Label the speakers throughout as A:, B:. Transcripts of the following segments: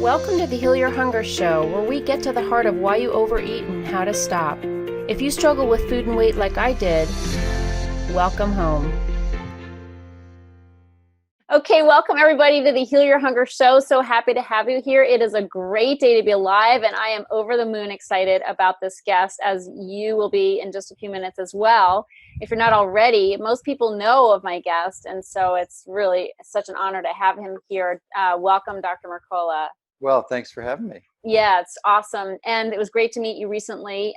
A: Welcome to the Heal Your Hunger Show, where we get to the heart of why you overeat and how to stop. If you struggle with food and weight like I did, welcome home. Okay, welcome everybody to the Heal Your Hunger Show. So happy to have you here. It is a great day to be alive, and I am over the moon excited about this guest, as you will be in just a few minutes as well. If you're not already, most people know of my guest, and so it's really such an honor to have him here. Welcome, Dr. Mercola.
B: Well, thanks for having me.
A: Yeah, it's awesome. And it was great to meet you recently.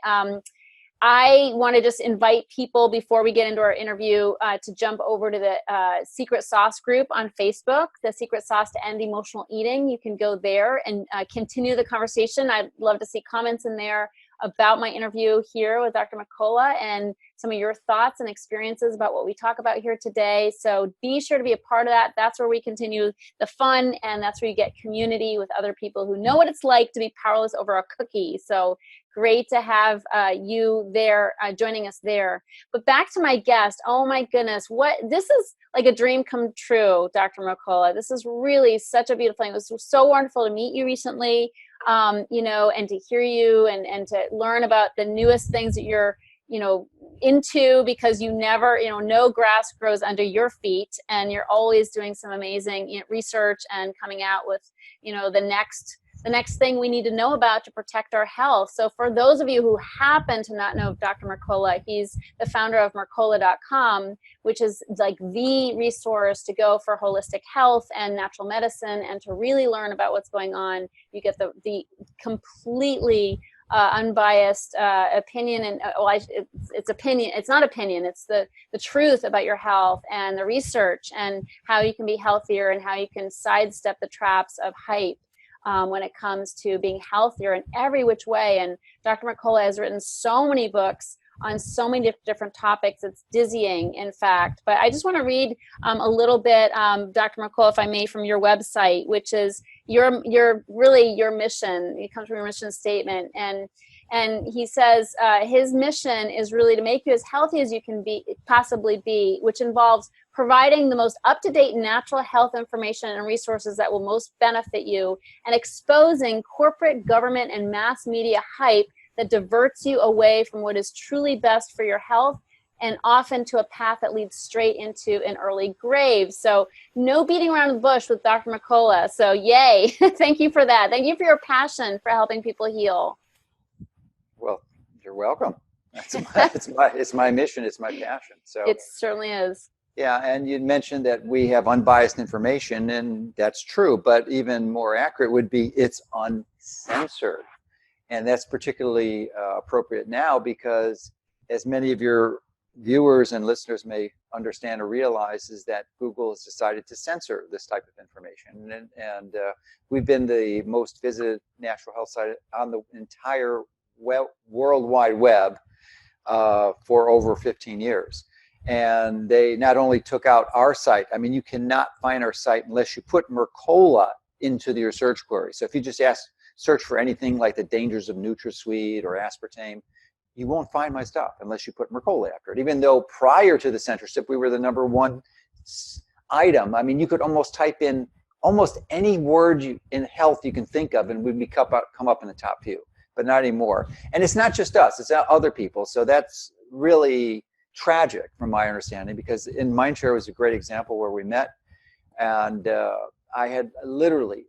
A: I want to just invite people before we get into our interview to jump over to the Secret Sauce group on Facebook, the Secret Sauce to End Emotional Eating. You can go there and continue the conversation. I'd love to see comments in there about my interview here with Dr. Mercola and some of your thoughts and experiences about what we talk about here today. So be sure to be a part of that. That's where we continue the fun, and that's where you get community with other people who know what it's like to be powerless over a cookie. So great to have you there, joining us there. But back to my guest. Oh my goodness, this is like a dream come true, Dr. Mercola. This is really such a beautiful thing. It was so wonderful to meet you recently, and to hear you and to learn about the newest things that you're, into, because you never, no grass grows under your feet, and you're always doing some amazing research and coming out with, the next thing we need to know about to protect our health. So for those of you who happen to not know Dr. Mercola, he's the founder of Mercola.com, which is like the resource to go for holistic health and natural medicine, and to really learn about what's going on. You get the completely unbiased opinion, and it's opinion. It's not opinion. It's the truth about your health and the research and how you can be healthier and how you can sidestep the traps of hype when it comes to being healthier in every which way. And Dr. Mercola has written so many books on so many different topics. It's dizzying, in fact. But I just want to read a little bit, Dr. Mercola, if I may, from your website, which is your mission. It comes from your mission statement. And he says his mission is really to make you as healthy as you can possibly be, which involves providing the most up-to-date natural health information and resources that will most benefit you, and exposing corporate, government, and mass media hype that diverts you away from what is truly best for your health, and often to a path that leads straight into an early grave. So no beating around the bush with Dr. Mercola. So yay. Thank you for that. Thank you for your passion for helping people heal.
B: Well, you're welcome. It's my mission. It's my passion. So
A: it certainly is.
B: Yeah, and you mentioned that we have unbiased information, and that's true. But even more accurate would be it's uncensored. And that's particularly appropriate now because, as many of your viewers and listeners may understand or realize, is that Google has decided to censor this type of information. And we've been the most visited natural health site on the entire World Wide Web for over 15 years. And they not only took out our site, I mean, you cannot find our site unless you put Mercola into your search query. So if you just search for anything like the dangers of NutraSweet or aspartame, you won't find my stuff unless you put Mercola after it. Even though prior to the censorship, we were the #1 item. I mean, you could almost type in almost any word in health you can think of, and we'd come up in the top few, but not anymore. And it's not just us, it's other people. So that's really tragic from my understanding, because in Mindshare was a great example where we met, and I had literally,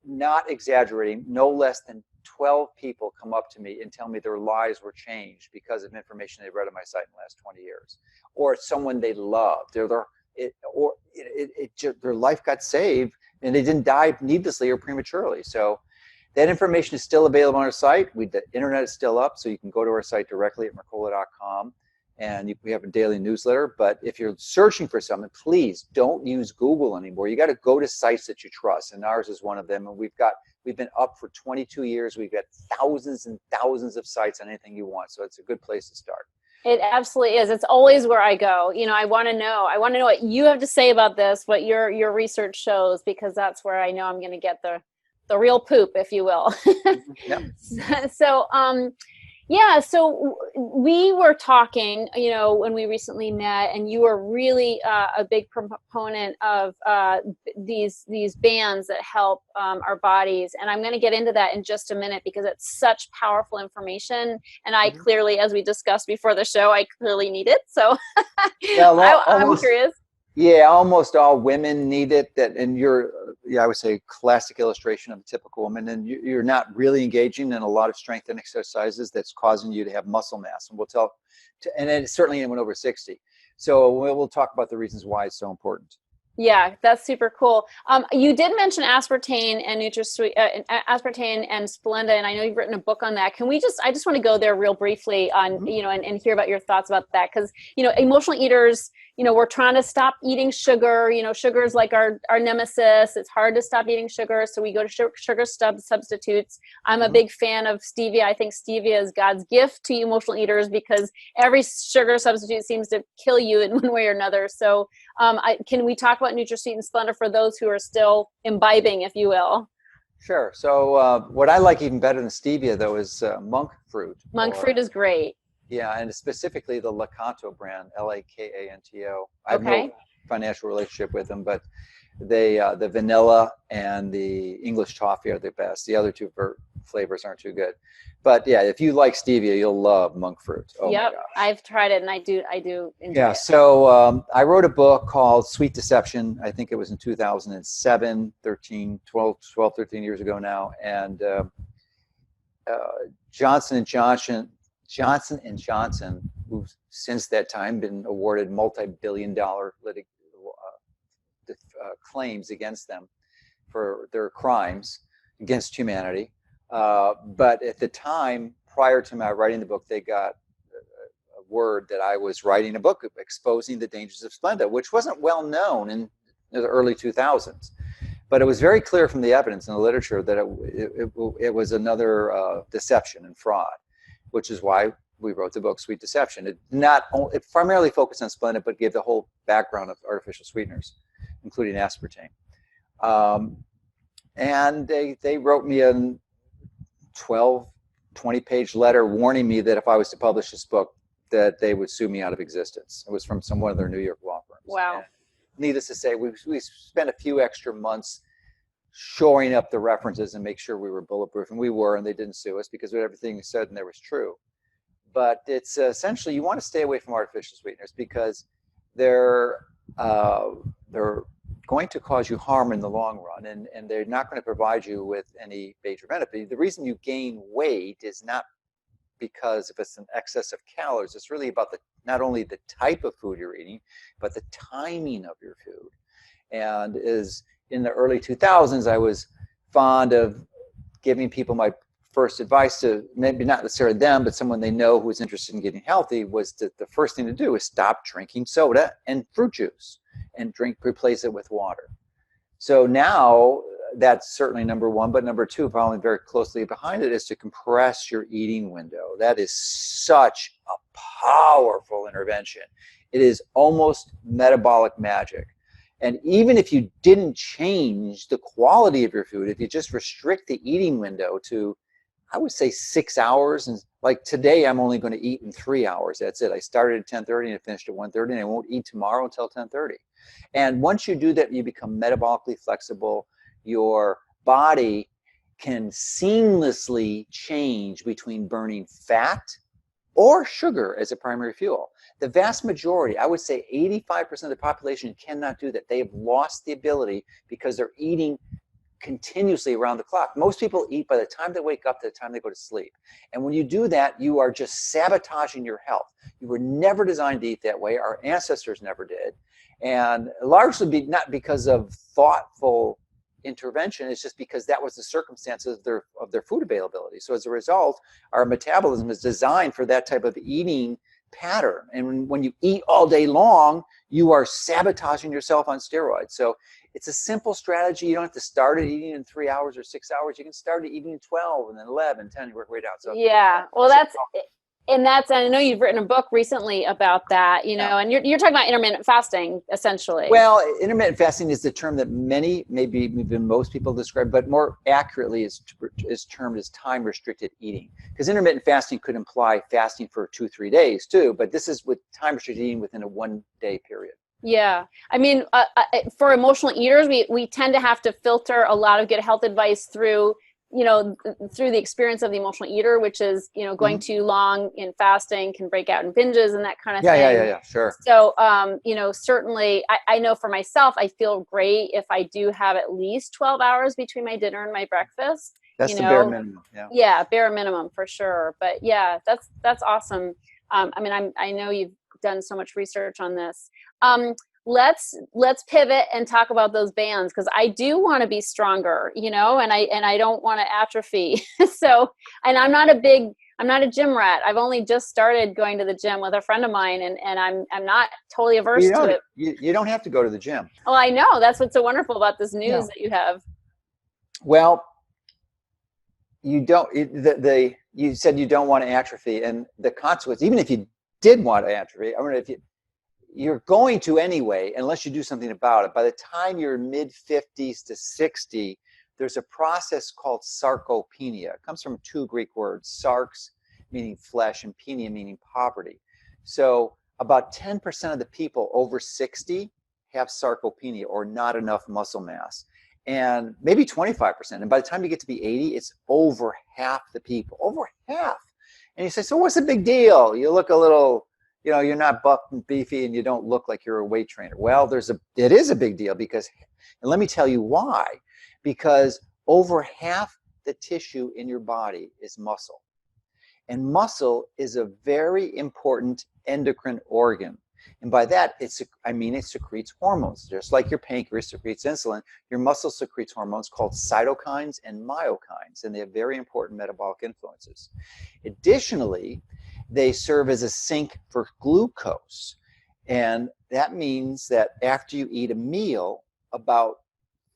B: not exaggerating, no less than 12 people come up to me and tell me their lives were changed because of information they read on my site in the last 20 years, or someone they loved, their life got saved and they didn't die needlessly or prematurely. So that information is still available on our site. The internet is still up, so you can go to our site directly at Mercola.com. And we have a daily newsletter. But if you're searching for something, please don't use Google anymore. You got to go to sites that you trust, and ours is one of them. And we've been up for 22 years. We've got thousands and thousands of sites on anything you want. So it's a good place to start.
A: It absolutely is. It's always where I go. I want to know what you have to say about this, what your research shows, because that's where I know I'm going to get the real poop, if you will.
B: Yep.
A: So, Yeah, so we were talking, when we recently met, and you were really a big proponent of these bands that help our bodies, and I'm going to get into that in just a minute because it's such powerful information, and I
B: Mhm.
A: clearly, as we discussed before the show, I clearly need it. So
B: Yeah,
A: I'm
B: almost.
A: curious.
B: Yeah, almost all women need it. And you're, yeah, I would say, classic illustration of a typical woman. And you're not really engaging in a lot of strength and exercises that's causing you to have muscle mass. And and it's certainly anyone over 60. So we'll talk about the reasons why it's so important.
A: Yeah, that's super cool. You did mention aspartame and NutraSweet, aspartame and Splenda, and I know you've written a book on that. I just want to go there real briefly on,
B: Mhm.
A: and hear about your thoughts about that. Because, emotional eaters, we're trying to stop eating sugar. Sugar is like our nemesis. It's hard to stop eating sugar. So we go to sugar substitutes. I'm a
B: Mhm.
A: big fan of stevia. I think stevia is God's gift to emotional eaters because every sugar substitute seems to kill you in one way or another. So, can we talk about NutraSweet and Splenda for those who are still imbibing, if you will?
B: Sure. So what I like even better than stevia, though, is monk fruit.
A: Monk fruit is great.
B: Yeah, and specifically the Lakanto brand, Lakanto. I have no
A: Okay.
B: financial relationship with them, but the vanilla and the English toffee are the best. The other two flavors aren't too good. But yeah, if you like stevia, you'll love monk fruit. Oh my
A: Yep.
B: gosh.
A: I've tried it and I do enjoy
B: Yeah,
A: it.
B: so I wrote a book called Sweet Deception. I think it was in 2007, 13 years ago now. And Johnson and Johnson and Johnson, who've since that time been awarded multi-billion-dollar claims against them for their crimes against humanity. But at the time, prior to my writing the book, they got a word that I was writing a book exposing the dangers of Splenda, which wasn't well known in the early 2000s. But it was very clear from the evidence in the literature that it was another deception and fraud, which is why we wrote the book Sweet Deception. It primarily focused on Splenda, but gave the whole background of artificial sweeteners, including aspartame. Um, and they wrote me a 20-page letter warning me that if I was to publish this book, that they would sue me out of existence. It was from one of their New York law firms.
A: Wow.
B: And needless to say, we spent a few extra months shoring up the references and make sure we were bulletproof, and we were, and they didn't sue us because everything we said in there was true. But it's essentially, you want to stay away from artificial sweeteners because they're they're going to cause you harm in the long run, and they're not going to provide you with any major benefit. The reason you gain weight is not because if it's an excess of calories, it's really about not only the type of food you're eating, but the timing of your food. And is in the early 2000s, I was fond of giving people my first advice to maybe not necessarily them, but someone they know who is interested in getting healthy was that the first thing to do is stop drinking soda and fruit juice and replace it with water. So now that's certainly number one, but number two, probably very closely behind it, is to compress your eating window. That is such a powerful intervention. It is almost metabolic magic. And even if you didn't change the quality of your food, if you just restrict the eating window to, I would say, 6 hours, and like today, I'm only going to eat in 3 hours. That's it. I started at 10:30 and finished at 1:30, and I won't eat tomorrow until 10:30. And once you do that, you become metabolically flexible. Your body can seamlessly change between burning fat or sugar as a primary fuel. The vast majority, I would say 85% of the population, cannot do that. They have lost the ability because they're eating continuously around the clock. Most people eat by the time they wake up to the time they go to sleep. And when you do that, you are just sabotaging your health. You were never designed to eat that way. Our ancestors never did. And largely not because of thoughtful intervention, it's just because that was the circumstances of their food availability. So as a result, our metabolism is designed for that type of eating pattern. And when you eat all day long, you are sabotaging yourself on steroids. So it's a simple strategy. You don't have to start eating in 3 hours or 6 hours. You can start eating in 12 and then 11, 10, you work way down. So
A: Yeah. Well, And I know you've written a book recently about that,
B: Yeah.
A: and you're talking about intermittent fasting, essentially.
B: Well, intermittent fasting is the term that many, maybe even most people describe, but more accurately is termed as time-restricted eating. Because intermittent fasting could imply fasting for 2-3 days too, but this is with time-restricted eating within a 1-day period.
A: Yeah. I mean, for emotional eaters, we tend to have to filter a lot of good health advice through through the experience of the emotional eater, which is, going too long in fasting can break out in binges and that kind of thing.
B: Yeah, sure.
A: So, certainly I know for myself, I feel great if I do have at least 12 hours between my dinner and my breakfast.
B: That's the bare minimum. Yeah.
A: Yeah, bare minimum for sure. But yeah, that's awesome. I mean, I know you've done so much research on this. Let's pivot and talk about those bands, because I do want to be stronger, and I don't want to atrophy. So, and I'm not a gym rat. I've only just started going to the gym with a friend of mine, and I'm not totally averse to it.
B: You don't have to go to the gym.
A: Well, I know that's what's so wonderful about this news that you have.
B: Well, you don't. You said you don't want to atrophy, and the consequence, even if you did want to atrophy, I mean, you're going to anyway, unless you do something about it. By the time you're mid-50s to 60, there's a process called sarcopenia. It comes from 2 Greek words, sarx meaning flesh and penia meaning poverty. So about 10% of the people over 60 have sarcopenia, or not enough muscle mass, and maybe 25%. And by the time you get to be 80, it's over half the people, over half. And you say, so what's the big deal? You look a little, you're not buff and beefy, and you don't look like you're a weight trainer. Well, it is a big deal, because, and let me tell you why, because over half the tissue in your body is muscle. And muscle is a very important endocrine organ. And by that, it secretes hormones. Just like your pancreas secretes insulin, your muscle secretes hormones called cytokines and myokines, and they have very important metabolic influences. Additionally, they serve as a sink for glucose. And that means that after you eat a meal, about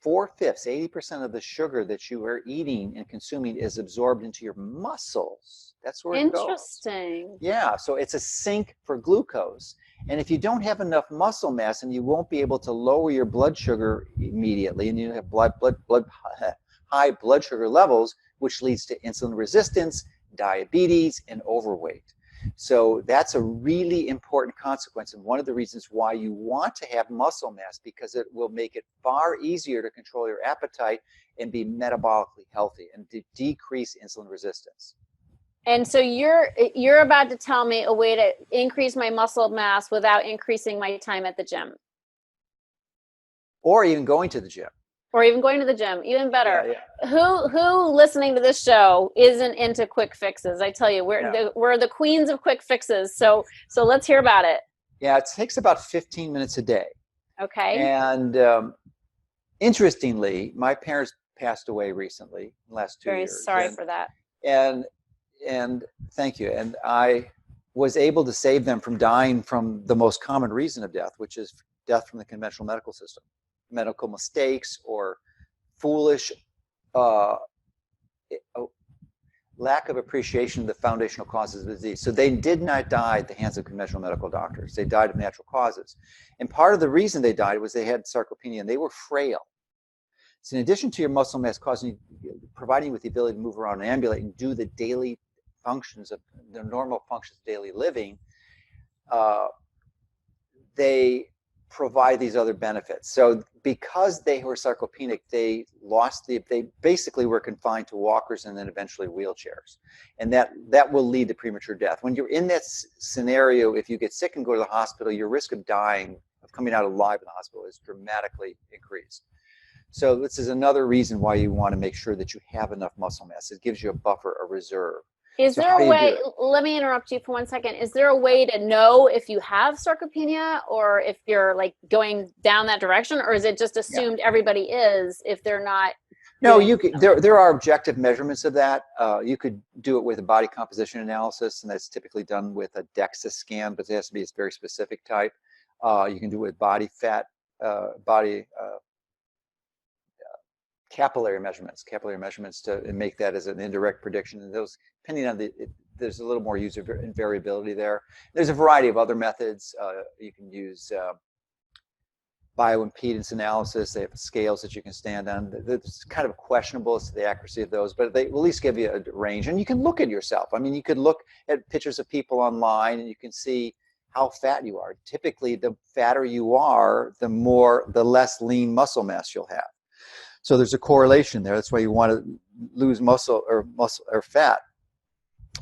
B: 4/5, 80% of the sugar that you are eating and consuming is absorbed into your muscles. That's where it goes.
A: Interesting.
B: Yeah, so it's a sink for glucose. And if you don't have enough muscle mass, and you won't be able to lower your blood sugar immediately, and you have high blood sugar levels, which leads to insulin resistance, diabetes, and overweight. So that's a really important consequence, and one of the reasons why you want to have muscle mass, because it will make it far easier to control your appetite and be metabolically healthy and decrease insulin resistance.
A: And so you're about to tell me a way to increase my muscle mass without increasing my time at the gym.
B: Or even going to the gym.
A: Or even going to the gym, even better.
B: Yeah.
A: Who listening to this show isn't into quick fixes? I tell you, we're the queens of quick fixes. So let's hear about it.
B: Yeah, it takes about 15 minutes a day.
A: Okay.
B: And interestingly, my parents passed away recently, last 2 years.
A: Very sorry for that.
B: And thank you. And I was able to save them from dying from the most common reason of death, which is death from the conventional medical system. Medical mistakes or foolish lack of appreciation of the foundational causes of disease. So they did not die at the hands of conventional medical doctors. They died of natural causes. And part of the reason they died was they had sarcopenia, and they were frail. So in addition to your muscle mass providing you with the ability to move around and ambulate and do the daily functions of the normal functions of daily living, they provide these other benefits. So because they were sarcopenic, they basically were confined to walkers and then eventually wheelchairs. And that will lead to premature death. When you're in that scenario, if you get sick and go to the hospital, your risk of dying, of coming out alive in the hospital, is dramatically increased. So this is another reason why you want to make sure that you have enough muscle mass. It gives you a buffer, a reserve.
A: Is there a way, let me interrupt you for 1 second. Is there a way to know if you have sarcopenia, or if you're like going down that direction, or is it just assumed everybody is if they're not?
B: No, there are objective measurements of that. You could do it with a body composition analysis, and that's typically done with a DEXA scan, but it has to be a very specific type. You can do it with body fat, capillary measurements to make that as an indirect prediction. And those, depending on the there's a little more user variability there. There's a variety of other methods. You can use bioimpedance analysis. They have scales that you can stand on. It's kind of questionable as to the accuracy of those, but they will at least give you a range. And you can look at yourself. I mean, you could look at pictures of people online and you can see how fat you are. Typically, the fatter you are, the less lean muscle mass you'll have. So there's a correlation there. That's why you want to lose muscle or fat,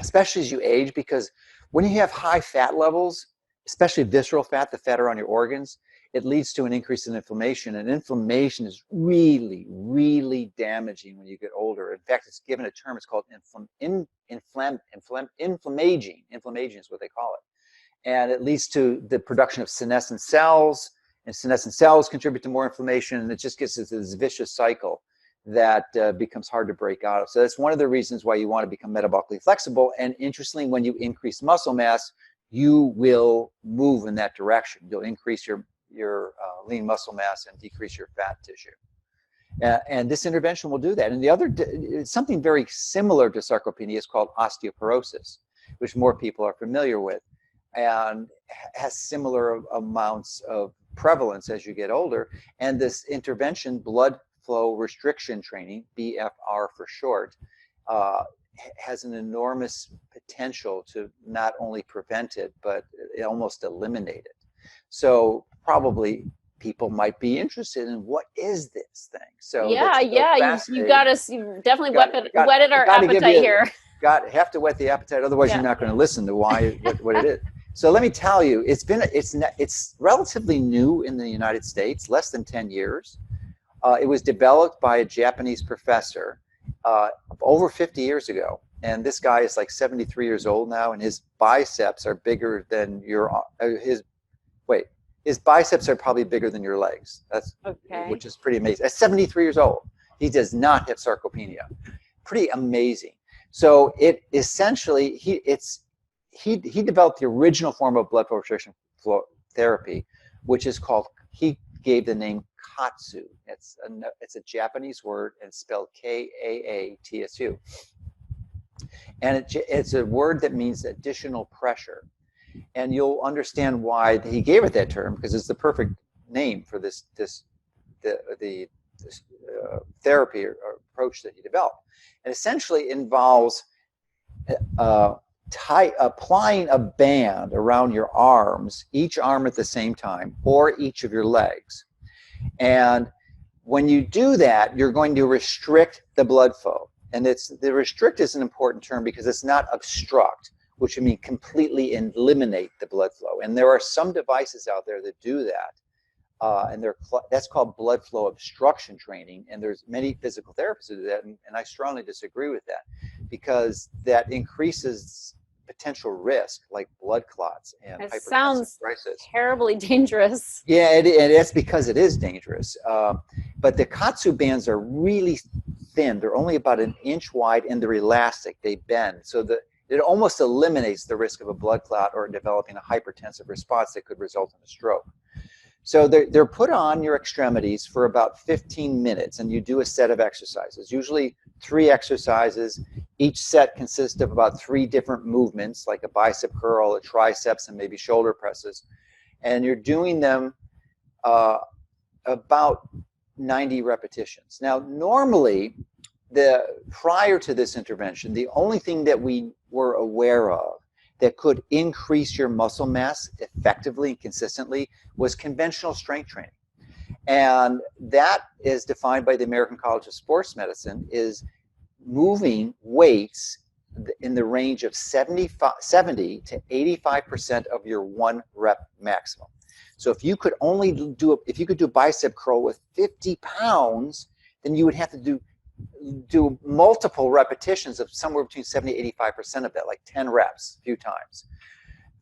B: especially as you age, because when you have high fat levels, especially visceral fat, the fat around your organs, it leads to an increase in inflammation, and inflammation is really, really damaging when you get older. In fact, it's given a term. It's called inflammaging. Inflammaging is what they call it, and it leads to the production of senescent cells, and senescent cells contribute to more inflammation, and it just gets into this vicious cycle that becomes hard to break out of. So that's one of the reasons why you want to become metabolically flexible. And interestingly, when you increase muscle mass, you will move in that direction. You'll increase your lean muscle mass and decrease your fat tissue. And this intervention will do that. And the other, something very similar to sarcopenia is called osteoporosis, which more people are familiar with, and has similar amounts of prevalence as you get older. And this intervention, blood flow restriction training, BFR for short, has an enormous potential to not only prevent it, but almost eliminate it. So probably people might be interested in, what is this thing? So
A: yeah, you got us. You definitely whetted our appetite here.
B: Have to whet the appetite, otherwise you're not going to listen to what it is. So let me tell you, it's relatively new in the United States, less than 10 years. It was developed by a Japanese professor over 50 years ago, and this guy is like 73 years old now, and his biceps are bigger than his biceps are probably bigger than your legs. That's okay. Which is pretty amazing. At 73 years old, he does not have sarcopenia. Pretty amazing. So it essentially, he developed the original form of blood flow restriction therapy, which is called, he gave the name Katsu. It's a Japanese word, and spelled Kaatsu. And it's a word that means additional pressure. And you'll understand why he gave it that term, because it's the perfect name for this therapy or approach that he developed. It essentially involves applying a band around your arms, each arm at the same time, or each of your legs. And when you do that, you're going to restrict the blood flow. And the restrict is an important term because it's not obstruct, which would mean completely eliminate the blood flow. And there are some devices out there that do that. And that's called blood flow obstruction training. And there's many physical therapists who do that. And I strongly disagree with that, because that increases potential risk, like blood clots and hypertensive
A: sounds
B: crisis.
A: Terribly dangerous.
B: Yeah, and it's because it is dangerous. But the Katsu bands are really thin. They're only about an inch wide, and they're elastic. They bend. So it almost eliminates the risk of a blood clot or developing a hypertensive response that could result in a stroke. So they're put on your extremities for about 15 minutes, and you do a set of exercises, usually 3 exercises. Each set consists of about 3 different movements, like a bicep curl, a triceps, and maybe shoulder presses. And you're doing them about 90 repetitions. Now, normally, prior to this intervention, the only thing that we were aware of that could increase your muscle mass effectively and consistently was conventional strength training. And that is defined by the American College of Sports Medicine, is moving weights in the range of 70 to 85% of your 1 rep maximum. So if you could do a bicep curl with 50 pounds, then you would have to do multiple repetitions of somewhere between 70 and 85% of that, like 10 reps a few times.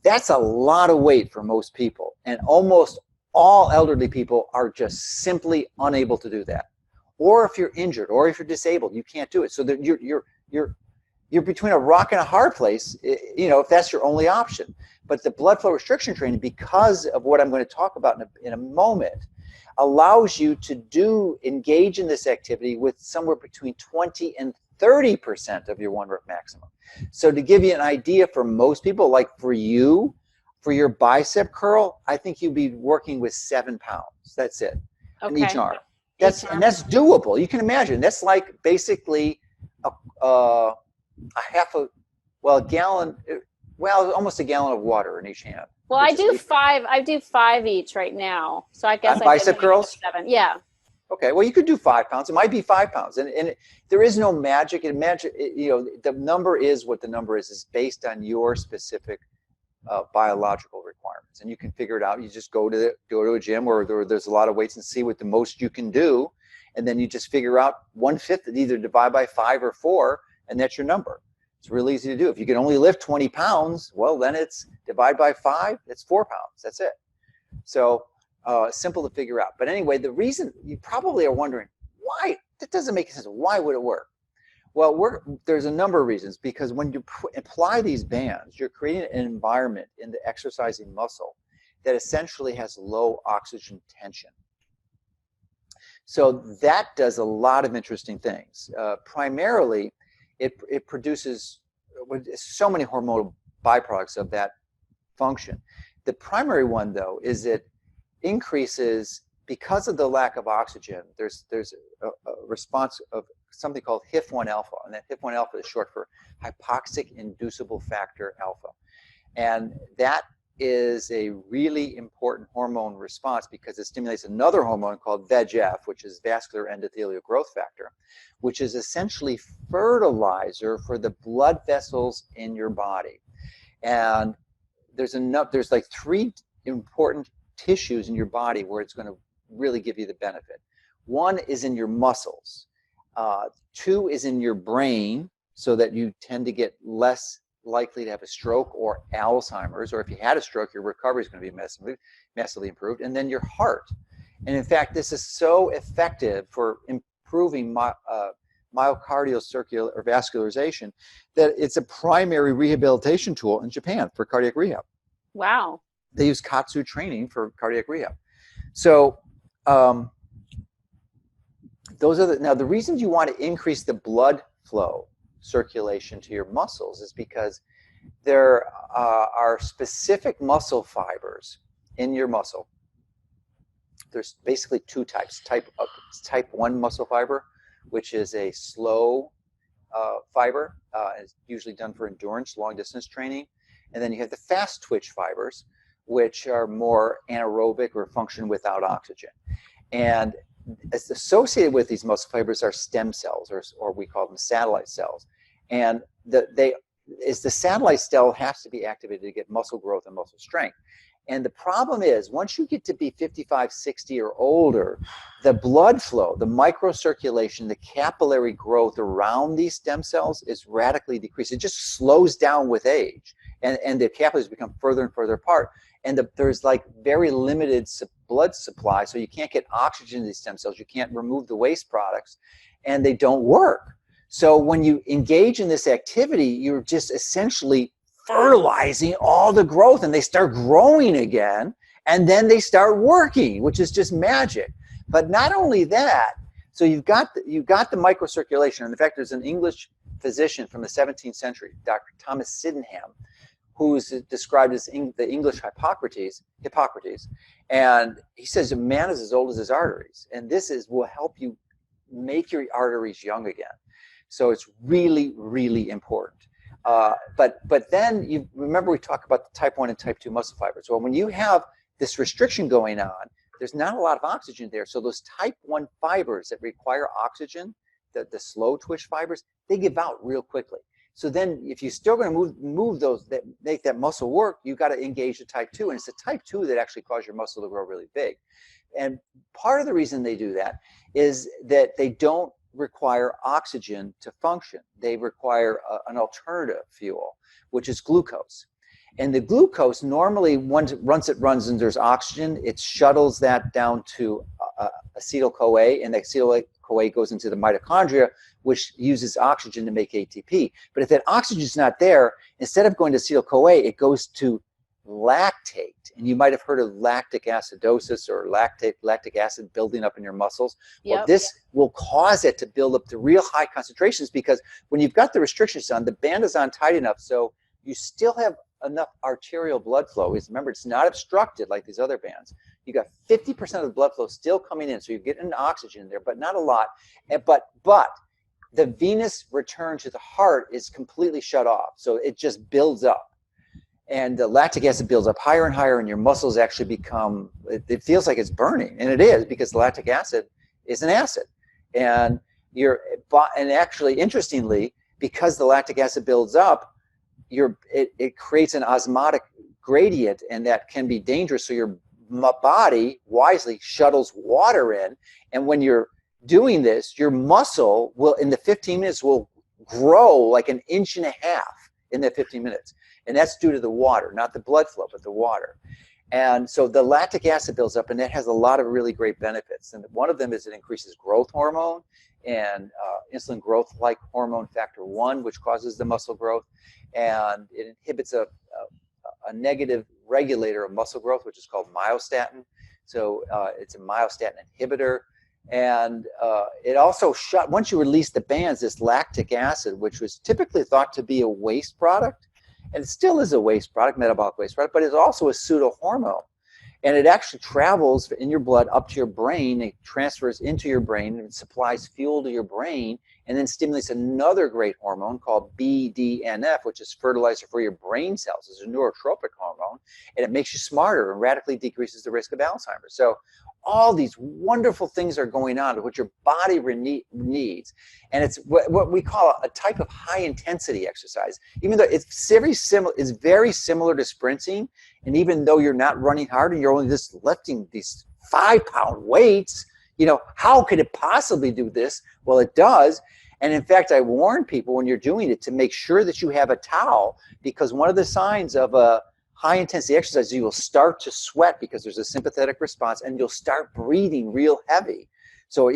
B: That's a lot of weight for most people, and almost all elderly people are just simply unable to do that. Or if you're injured, or if you're disabled, you can't do it. So that you're between a rock and a hard place, if that's your only option. But the blood flow restriction training, because of what I'm going to talk about in a moment, allows you to engage in this activity with somewhere between 20 and 30% of your 1 rep maximum. So to give you an idea, for most people, like for you, for your bicep curl, I think you'd be working with 7 pounds. That's it. In each arm. And that's doable. You can imagine that's like basically a half a, well, a gallon, well, almost a gallon of water in each hand.
A: Well, I do 5 each right now. So I guess
B: on bicep curls?
A: 7. Yeah.
B: Okay, well, you could do 5 pounds. It might be 5 pounds, and there is no magic. The number is what the number is based on your specific biological requirements, and you can figure it out. You just go to a gym where there's a lot of weights and see what the most you can do, and then you just figure out 1/5 and either divide by 5 or 4, and that's your number. It's really easy to do. If you can only lift 20 pounds, well, then it's divide by 5. It's 4 pounds. That's it. So simple to figure out. But anyway, the reason you probably are wondering why that doesn't make sense. Why would it work? Well, there's a number of reasons, because when you apply these bands, you're creating an environment in the exercising muscle that essentially has low oxygen tension. So that does a lot of interesting things. Primarily, it produces so many hormonal byproducts of that function. The primary one, though, is it increases, because of the lack of oxygen, there's a response of something called HIF-1 alpha, and that HIF-1 alpha is short for hypoxic inducible factor alpha. And that is a really important hormone response because it stimulates another hormone called VEGF, which is vascular endothelial growth factor, which is essentially fertilizer for the blood vessels in your body. And there's like 3 important tissues in your body where it's going to really give you the benefit. 1 is in your muscles. 2 is in your brain, so that you tend to get less likely to have a stroke or Alzheimer's, or if you had a stroke, your recovery is going to be massively improved. And then your heart. And in fact, this is so effective for improving myocardial circular or vascularization that it's a primary rehabilitation tool in Japan for cardiac rehab.
A: Wow.
B: They use Katsu training for cardiac rehab. So those are now the reasons you want to increase the blood flow circulation to your muscles is because there are specific muscle fibers in your muscle. There's basically 2 types. Type 1 muscle fiber, which is a slow fiber. It's usually done for endurance, long distance training. And then you have the fast twitch fibers, which are more anaerobic or function without oxygen. And as associated with these muscle fibers are stem cells, or we call them satellite cells. And the satellite cell has to be activated to get muscle growth and muscle strength. And the problem is, once you get to be 55, 60 or older, the blood flow, the microcirculation, the capillary growth around these stem cells is radically decreased. It just slows down with age. And the capillaries become further and further apart. And there's like very limited blood supply, so you can't get oxygen to these stem cells. You can't remove the waste products, and they don't work. So when you engage in this activity, you're just essentially fertilizing all the growth, and they start growing again, and then they start working, which is just magic. But not only that, so you've got the microcirculation. And in fact, there's an English physician from the 17th century, Dr. Thomas Sydenham, who's described as the English Hippocrates, and he says a man is as old as his arteries, and this will help you make your arteries young again. So it's really, really important. But then you remember we talked about the type 1 and type 2 muscle fibers. Well, when you have this restriction going on, there's not a lot of oxygen there. So those type 1 fibers that require oxygen, the slow twitch fibers, they give out real quickly. So then if you're still going to move those that make that muscle work, you've got to engage the type 2. And it's the type 2 that actually causes your muscle to grow really big. And part of the reason they do that is that they don't require oxygen to function. They require an alternative fuel, which is glucose. And the glucose normally, once it runs and there's oxygen, it shuttles that down to acetyl-CoA, and the acetyl-CoA goes into the mitochondria, which uses oxygen to make ATP. But if that oxygen is not there, instead of going to acetyl-CoA, it goes to lactate, and you might have heard of lactic acidosis or lactic acid building up in your muscles. Well, this will cause it to build up to real high concentrations, because when you've got the restrictions on, the band is on tight enough so you still have enough arterial blood flow. Remember, it's not obstructed like these other bands. You got 50% of the blood flow still coming in, so you're getting oxygen in there, but not a lot. But the venous return to the heart is completely shut off, so it just builds up. And the lactic acid builds up higher and higher, and your muscles actually become, it feels like it's burning, and it is, because the lactic acid is an acid. And actually, interestingly, because the lactic acid builds up, it creates an osmotic gradient, and that can be dangerous. So your body wisely shuttles water in, and when you're doing this, your muscle will, in the 15 minutes, will grow like 1.5 inches in that 15 minutes. And that's due to the water, not the blood flow, but the water. And so the lactic acid builds up, and that has a lot of really great benefits. And one of them is it increases growth hormone and insulin growth-like hormone factor 1, which causes the muscle growth. And it inhibits a negative regulator of muscle growth, which is called myostatin. So it's a myostatin inhibitor. And it also once you release the bands, this lactic acid, which was typically thought to be a waste product, and it still is a waste product, metabolic waste product, but it's also a pseudo hormone. And it actually travels in your blood up to your brain. It transfers into your brain, and it supplies fuel to your brain, and then stimulates another great hormone called BDNF, which is fertilizer for your brain cells. It's a neurotropic hormone, and it makes you smarter and radically decreases the risk of Alzheimer's. So all these wonderful things are going on, which your body needs. And it's what we call a type of high intensity exercise, even though it's very similar to sprinting. And even though you're not running hard and you're only just lifting these 5-pound weights, how could it possibly do this? Well, it does. And in fact, I warn people when you're doing it to make sure that you have a towel, because one of the signs of a high intensity exercise, you will start to sweat because there's a sympathetic response, and you'll start breathing real heavy. So,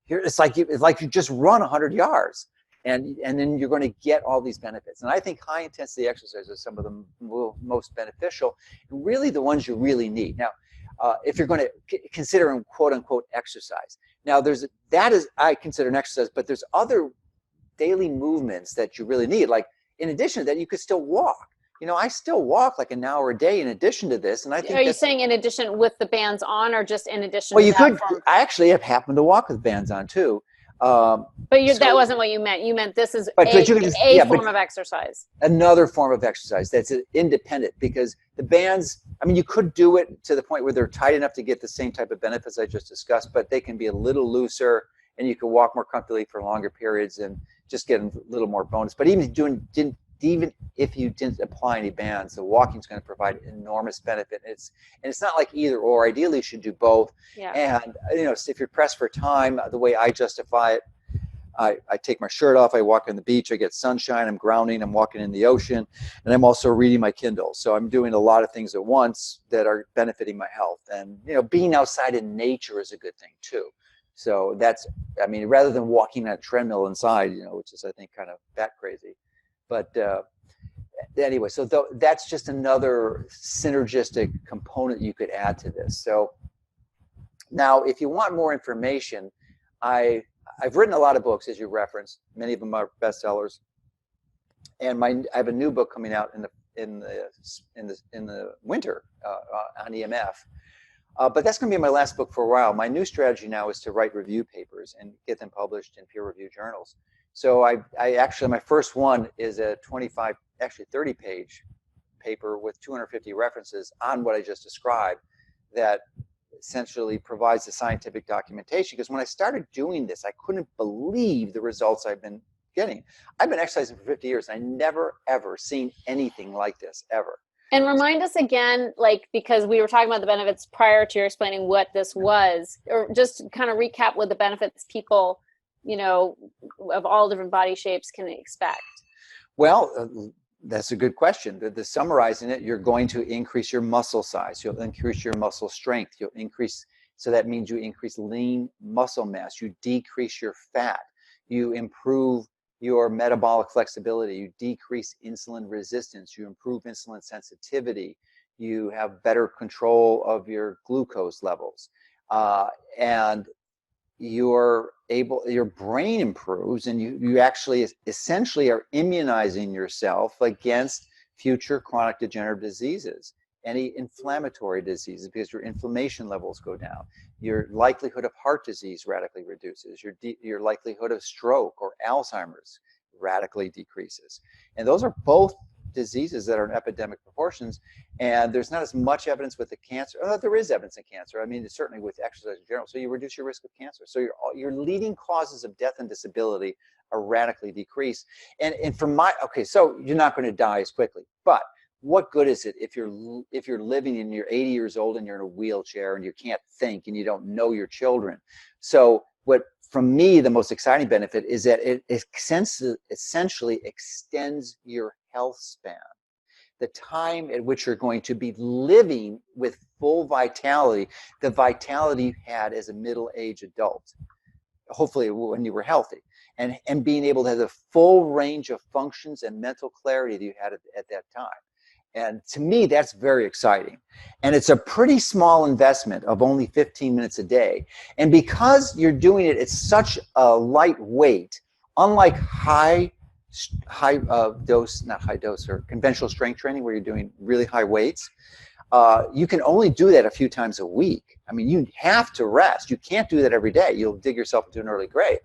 B: it's like you just run 100 yards, and then you're going to get all these benefits. And I think high intensity exercises are some of the most beneficial, and really the ones you really need. Now, if you're going to consider them quote unquote exercise. Now that is I consider an exercise, but there's other daily movements that you really need. Like, in addition to that, you could still walk. I still walk like an hour a day in addition to this. And I think
A: Are you saying in addition with the bands on, or just in addition?
B: Well, you could. I actually have happened to walk with bands on too.
A: But that wasn't what you meant. You meant this is a form of exercise.
B: Another form of exercise that's independent, because the bands, you could do it to the point where they're tight enough to get the same type of benefits I just discussed, but they can be a little looser, and you can walk more comfortably for longer periods and just get a little more bonus. But even if you didn't apply any bands, the walking is going to provide enormous benefit. It's not like either or. Ideally, you should do both.
A: Yeah.
B: And if you're pressed for time, the way I justify it, I take my shirt off, I walk on the beach, I get sunshine, I'm grounding, I'm walking in the ocean, and I'm also reading my Kindle. So I'm doing a lot of things at once that are benefiting my health. And being outside in nature is a good thing too. So that's, rather than walking on a treadmill inside, which is, I think, kind of bat crazy. But anyway, so that's just another synergistic component you could add to this. So now, if you want more information, I've written a lot of books, as you referenced. Many of them are bestsellers, and I have a new book coming out in the winter on EMF. But that's going to be my last book for a while. My new strategy now is to write review papers and get them published in peer-reviewed journals. So I actually, my first one is a 30-page paper with 250 references on what I just described, that essentially provides the scientific documentation. Because when I started doing this, I couldn't believe the results I've been getting. I've been exercising for 50 years, and I never, ever seen anything like this, ever.
A: And remind us again, because we were talking about the benefits prior to your explaining what this was, or just kind of recap what the benefits people of all different body shapes can expect.
B: Well, that's a good question. The summarizing it, you're going to increase your muscle size. You'll increase your muscle strength. So that means you increase lean muscle mass. You decrease your fat. You improve your metabolic flexibility. You decrease insulin resistance. You improve insulin sensitivity. you have better control of your glucose levels, and your brain improves, and you actually essentially are immunizing yourself against future chronic degenerative diseases, any inflammatory diseases, because your inflammation levels go down. Your likelihood of heart disease radically reduces. Your likelihood of stroke or Alzheimer's radically decreases. And those are both diseases that are in epidemic proportions, and there's not as much evidence with the cancer. There is evidence in cancer. I mean, certainly with exercise in general. So you reduce your risk of cancer. So your leading causes of death and disability are radically decreased. And okay, so you're not going to die as quickly, but what good is it if you're living and you're 80 years old and you're in a wheelchair and you can't think and you don't know your children? So from me, the most exciting benefit is that it essentially extends your health span, the time at which you're going to be living with full vitality, the vitality you had as a middle-aged adult, hopefully when you were healthy, and being able to have the full range of functions and mental clarity that you had at that time. And to me, that's very exciting. And it's a pretty small investment of only 15 minutes a day. And because you're doing it at such a light weight, unlike high dose, not high dose, or conventional strength training where you're doing really high weights, you can only do that a few times a week. I mean, you have to rest. You can't do that every day. You'll dig yourself into an early grave.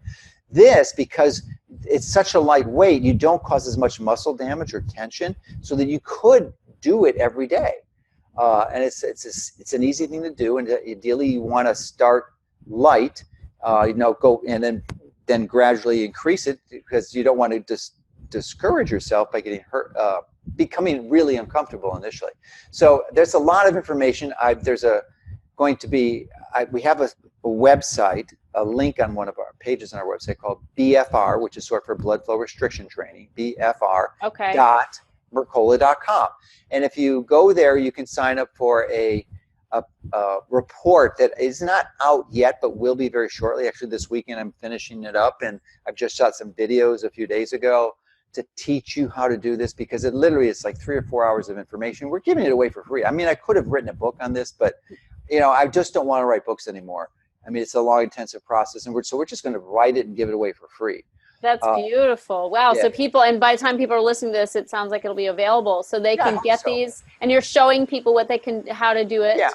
B: This, because it's such a light weight, you don't cause as much muscle damage or tension, so that you could do it every day. And it's an easy thing to do. And ideally, you want to start light, go and then gradually increase it, because you don't want to discourage yourself by getting hurt, becoming really uncomfortable initially. So there's a lot of information. We have a website, a link on one of our pages on our website called BFR, which is short for blood flow restriction training, BFR.Mercola.com. And if you go there, you can sign up for a report that is not out yet, but will be very shortly. Actually, this weekend I'm finishing it up, and I've just shot some videos a few days ago to teach you how to do this, because it literally is like 3 or 4 hours of information. We're giving it away for free. I mean, I could have written a book on this, but I just don't want to write books anymore. I mean, it's a long, intensive process, and we're just going to write it and give it away for free.
A: That's beautiful. Wow.
B: Yeah.
A: So people, and by the time people are listening to this, it sounds like it'll be available, so they can get these, and you're showing people how to do it.
B: Yeah.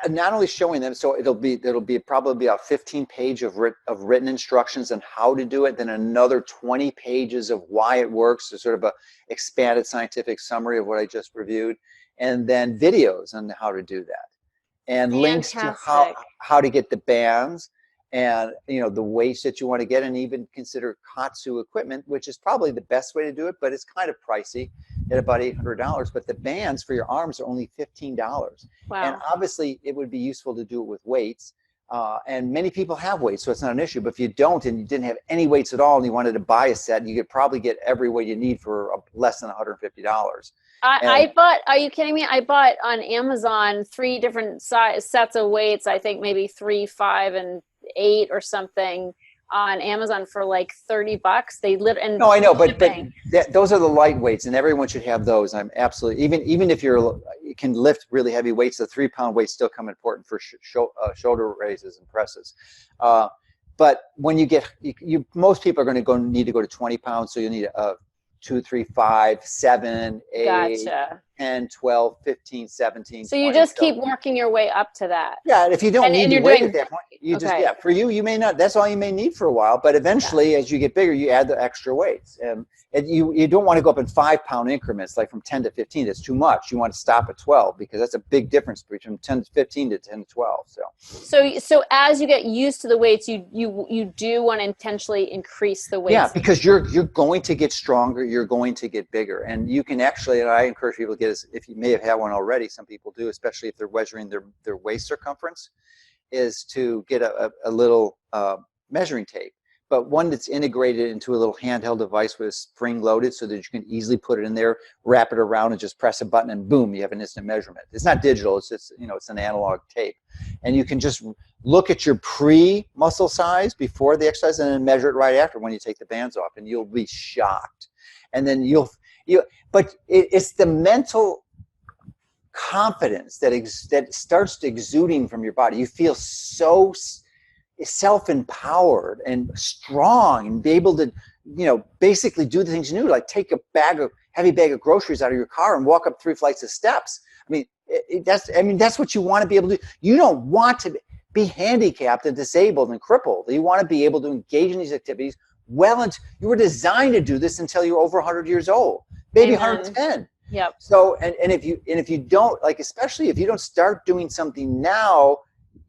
B: Not only showing them, so it'll be probably about 15 pages of written instructions on how to do it, then another 20 pages of why it works, so sort of a expanded scientific summary of what I just reviewed, and then videos on how to do that, and links to how to get the bands, and the weights that you want to get, and even consider Katsu equipment, which is probably the best way to do it, but it's kind of pricey at about $800. But the bands for your arms are only $15.
A: Wow.
B: And obviously, it would be useful to do it with weights. And many people have weights, so it's not an issue. But if you don't, and you didn't have any weights at all, and you wanted to buy a set, you could probably get every weight you need for less than $150.
A: I bought, are you kidding me? I bought on Amazon 3 different sets of weights, I think maybe 3, 5, and 8 or something, on Amazon for like $30.
B: No, I know, but those are the light weights, and everyone should have those. I'm absolutely, even if you can lift really heavy weights, the 3-pound weights still come important for shoulder raises and presses. But when you get, most people are going to need to go to 20 pounds, so you need a 2, 3, 5, 7, 8,
A: Gotcha.
B: 10, 12, 15, 17.
A: So you just keep working your way up to that.
B: Yeah, and if you don't need to weight at that point, you just, for you may not, that's all you may need for a while, but eventually as you get bigger, you add the extra weights. And you don't want to go up in 5-pound increments, like from 10 to 15. That's too much. You want to stop at 12, because that's a big difference between 10 to 15 to 10 to 12.
A: So as you get used to the weights, you do want to intentionally increase the weights.
B: Yeah, because you're going to get stronger. You're going to get bigger, and you can actually. And I encourage people to get, if you may have had one already, some people do, especially if they're measuring their waist circumference, is to get a little measuring tape. But one that's integrated into a little handheld device with a spring loaded, so that you can easily put it in there, wrap it around, and just press a button, and boom, you have an instant measurement. It's not digital; it's just it's an analog tape, and you can just look at your pre-muscle size before the exercise, and then measure it right after when you take the bands off, and you'll be shocked. And then but it's the mental confidence that starts exuding from your body. You feel so self-empowered and strong and be able to, basically do the things you do, like take a heavy bag of groceries out of your car and walk up 3 flights of steps. I mean, that's what you want to be able to do. You don't want to be handicapped and disabled and crippled. You want to be able to engage in these activities well into, you were designed to do this until you're over 100 years old, maybe
A: Amen.
B: 110.
A: Yep.
B: So, and if you don't, like, especially if you don't start doing something now,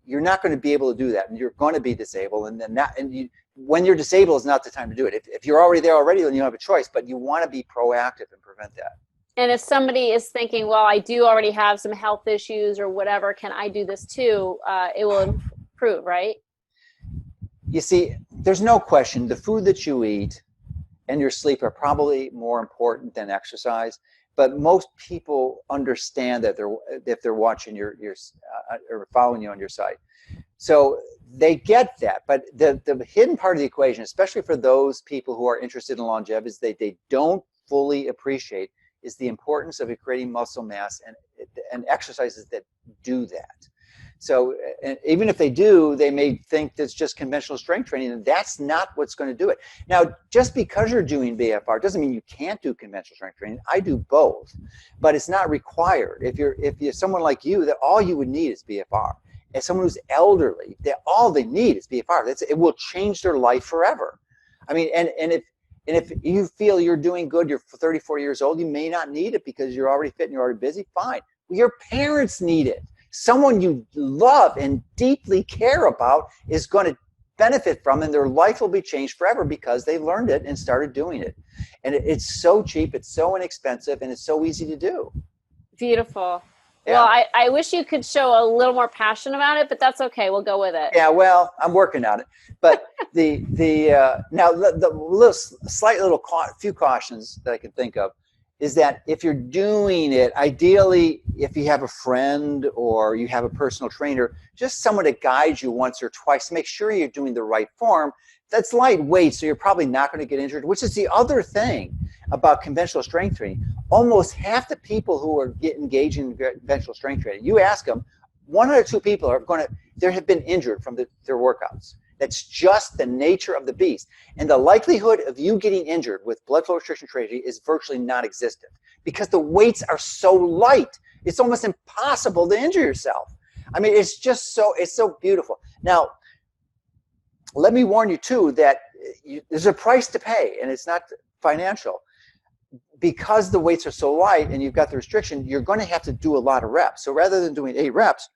B: you're not going to be able to do that, and you're going to be disabled. And then when you're disabled is not the time to do it. If you're already there already, then you don't have a choice, but you want to be proactive and prevent that.
A: And if somebody is thinking, well, I do already have some health issues or whatever, can I do this too? It will improve, right?
B: You see, there's no question the food that you eat and your sleep are probably more important than exercise. But most people understand that if they're watching your or following you on your site. So they get that. But the hidden part of the equation, especially for those people who are interested in longevity, is they don't fully appreciate is the importance of creating muscle mass and exercises that do that. So and even if they do, they may think that's just conventional strength training, and that's not what's going to do it. Now, just because you're doing BFR doesn't mean you can't do conventional strength training. I do both, but it's not required. If you're someone like you, that all you would need is BFR. As someone who's elderly, that all they need is BFR. It will change their life forever. I mean, and if you feel you're doing good, you're 34 years old, you may not need it because you're already fit and you're already busy. Fine. Your parents need it. Someone you love and deeply care about is going to benefit from, and their life will be changed forever because they learned it and started doing it. And it's so cheap, it's so inexpensive, and it's so easy to do.
A: Beautiful.
B: Yeah.
A: Well, I wish you could show a little more passion about it, but that's okay. We'll go with it.
B: Yeah, well, I'm working on it. But now the few cautions that I can think of is that if you're doing it, ideally, if you have a friend or you have a personal trainer, just someone to guide you once or twice to make sure you're doing the right form. That's lightweight, so you're probably not going to get injured, which is the other thing about conventional strength training. Almost half the people who are engaging in conventional strength training, you ask them, 1 out of 2 people have been injured from their workouts. That's just the nature of the beast. And the likelihood of you getting injured with blood flow restriction training is virtually non-existent because the weights are so light. It's almost impossible to injure yourself. I mean, it's so beautiful. Now, let me warn you too that there's a price to pay, and it's not financial. Because the weights are so light and you've got the restriction, you're going to have to do a lot of reps. So rather than doing 8 reps,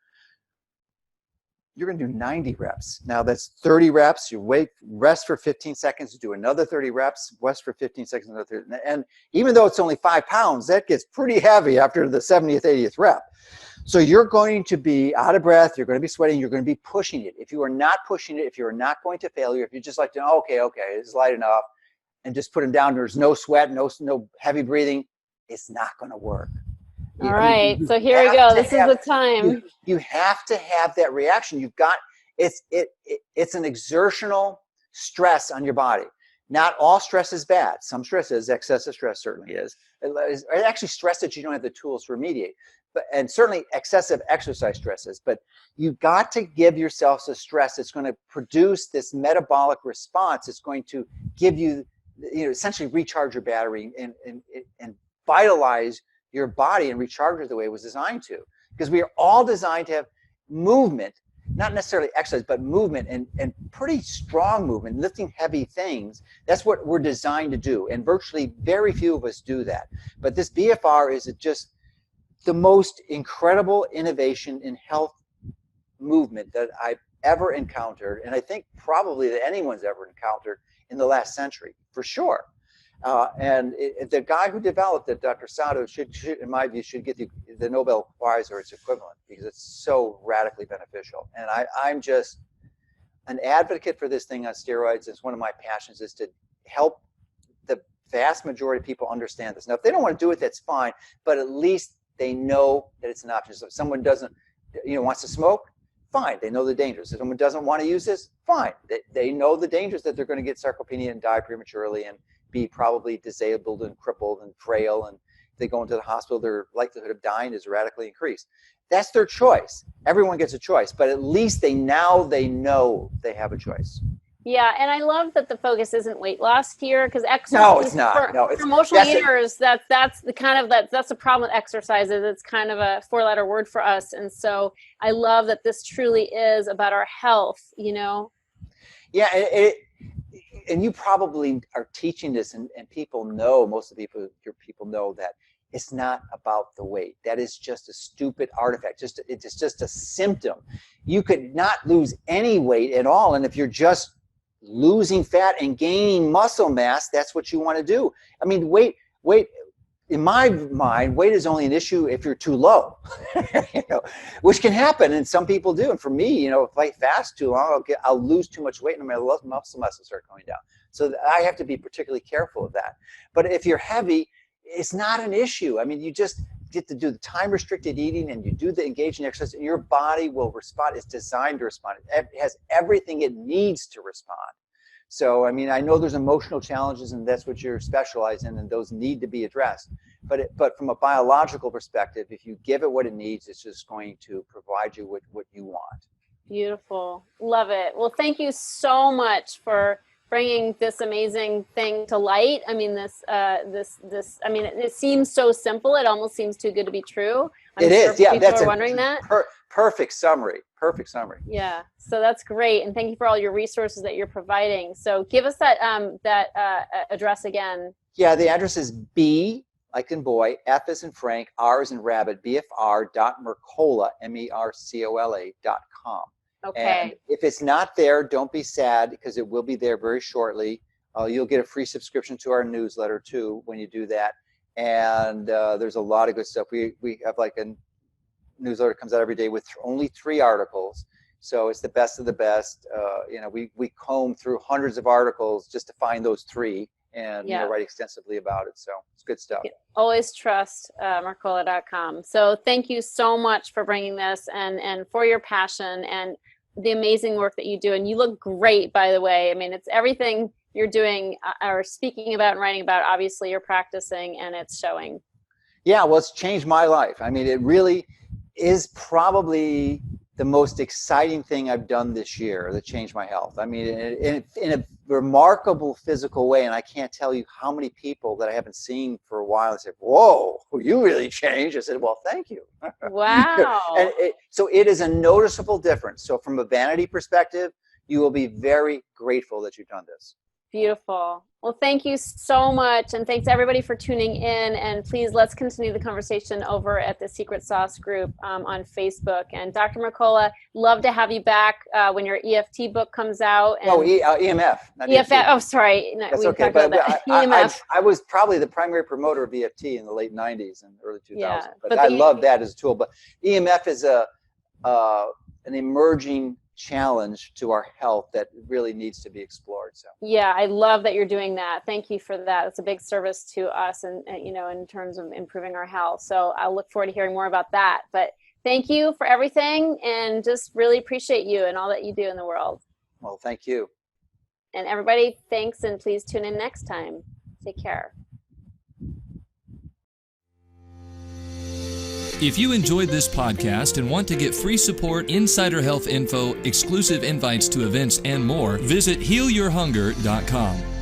B: you're going to do 90 reps. Now that's 30 reps. You rest for 15 seconds, do another 30 reps, rest for 15 seconds, another 30. And even though it's only 5 pounds, that gets pretty heavy after the 70th, 80th rep. So you're going to be out of breath. You're going to be sweating. You're going to be pushing it. If you are not pushing it, if you're not going to failure, if you just like to, okay, it's light enough, and just put them down, there's no sweat, no heavy breathing, it's not going to work.
A: All right, so here we go. This is the time.
B: You have to have that reaction. You've got it's an exertional stress on your body. Not all stress is bad. Some stress is. Excessive stress certainly is. It's actually stress that you don't have the tools to remediate. And certainly excessive exercise stresses. But you've got to give yourself a stress that's going to produce this metabolic response. It's going to give you, essentially recharge your battery and vitalize your body and recharge it the way it was designed to. Because we are all designed to have movement, not necessarily exercise, but movement and pretty strong movement, lifting heavy things. That's what we're designed to do. And virtually very few of us do that. But this BFR is just the most incredible innovation in health movement that I've ever encountered. And I think probably that anyone's ever encountered in the last century, for sure. And the guy who developed it, Dr. Sato, should in my view, should get the Nobel Prize or its equivalent because it's so radically beneficial. And I'm just an advocate for this thing on steroids. It's one of my passions is to help the vast majority of people understand this. Now, if they don't want to do it, that's fine. But at least they know that it's an option. So if someone doesn't, wants to smoke, fine. They know the dangers. If someone doesn't want to use this, fine. They know the dangers that they're going to get sarcopenia and die prematurely and be probably disabled and crippled and frail they go into the hospital, their likelihood of dying is radically increased. That's their choice. Everyone gets a choice, but at least they know they have a choice.
A: Yeah, and I love that the focus isn't weight loss here, because exercise.
B: No, it's not. No, it's
A: for emotional eaters. That's the problem with exercises. It's kind of a 4-letter word for us, and so I love that this truly is about our health.
B: Yeah, and you probably are teaching this, and people know. Most of your people know that it's not about the weight. That is just a stupid artifact. It's just a symptom. You could not lose any weight at all, and if you're just losing fat and gaining muscle mass, that's what you want to do. I mean, weight in my mind, weight is only an issue if you're too low, which can happen, and some people do. And for me, if I fast too long, I'll lose too much weight, and my muscle mass will start going down. So I have to be particularly careful of that. But if you're heavy, it's not an issue. I mean, you just get to do the time-restricted eating, and you do the engaging exercise, and your body will respond. It's designed to respond. It has everything it needs to respond. So, I mean, I know there's emotional challenges, and that's what you're specialized in, and those need to be addressed. But from a biological perspective, if you give it what it needs, it's just going to provide you with what you want.
A: Beautiful. Love it. Well, thank you so much for bringing this amazing thing to light. I mean, it seems so simple. It almost seems too good to be true.
B: It is. Yeah,
A: people are wondering that.
B: Perfect summary.
A: Yeah. So that's great. And thank you for all your resources that you're providing. So give us that address again.
B: Yeah, the address is B, like in boy, F as in Frank, R as in rabbit, bfr.mercola, mercola.com.
A: Okay.
B: And if it's not there, don't be sad, because it will be there very shortly. You'll get a free subscription to our newsletter too when you do that. And there's a lot of good stuff. We have like a newsletter comes out every day with only 3 articles. So it's the best of the best. We comb through hundreds of articles just to find those 3 and write extensively about it. So it's good stuff.
A: Always trust Mercola.com. So thank you so much for bringing this and for your passion and the amazing work that you do. And you look great, by the way. I mean, it's everything you're doing or speaking about and writing about. Obviously, you're practicing, and it's showing. Yeah,
B: well, it's changed my life. I mean, it really is probably the most exciting thing I've done this year that changed my health. I mean, in a remarkable physical way. And I can't tell you how many people that I haven't seen for a while and said, whoa, you really changed. I said, well, thank you.
A: Wow.
B: And so it is a noticeable difference. So from a vanity perspective, you will be very grateful that you've done this.
A: Beautiful. Well, thank you so much. And thanks everybody for tuning in. And please, let's continue the conversation over at the Secret Sauce group on Facebook. And Dr. Mercola, love to have you back when your EFT book comes out. And
B: EMF. Not
A: EFT. Oh, sorry. No,
B: that's okay. But EMF. I was probably the primary promoter of EFT in the late 90s and early 2000s. Yeah, but I love that as a tool. But EMF is an emerging challenge to our health that really needs to be explored. So
A: yeah, I love that you're doing that. Thank you for that. It's a big service to us and in terms of improving our health. So I look forward to hearing more about that. But thank you for everything, and just really appreciate you and all that you do in the world.
B: Well, thank you.
A: And everybody, thanks, and please tune in next time. Take care.
C: If you enjoyed this podcast and want to get free support, insider health info, exclusive invites to events, and more, visit healyourhunger.com.